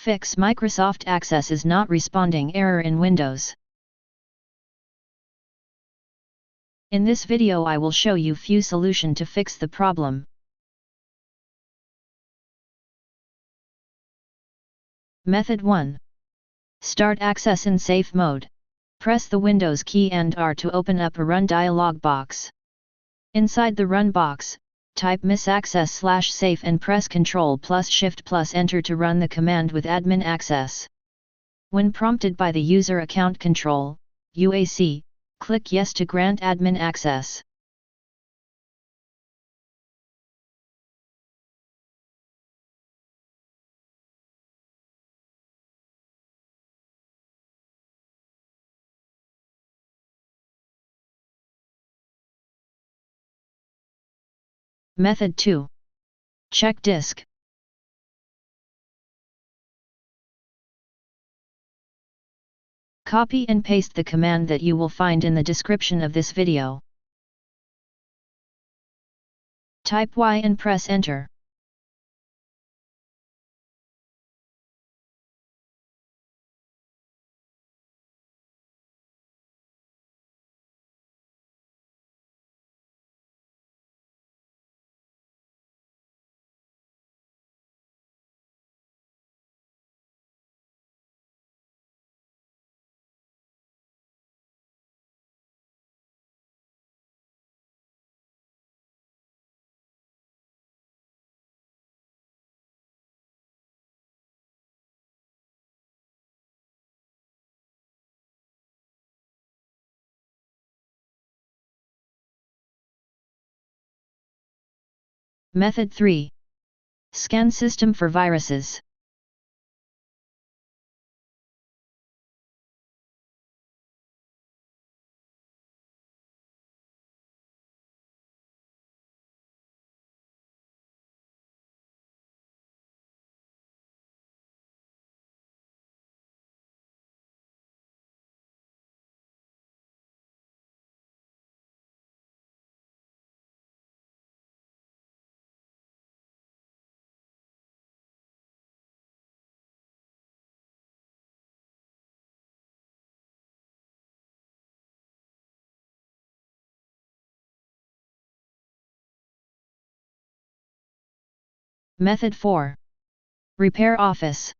Fix Microsoft Access is not responding error in Windows. In this video I will show you few solution to fix the problem. Method 1. Start Access in safe mode. Press the Windows key and R to open up a Run dialog box. Inside the Run box, type misaccess/safe and press Ctrl+Shift+Enter to run the command with admin access. When prompted by the user account control, UAC, click Yes to grant admin access. Method 2. Chkdsk. Copy and paste the command that you will find in the description of this video. Type Y and press Enter. Method 3. Scan system for viruses. Method 4. Repair Office.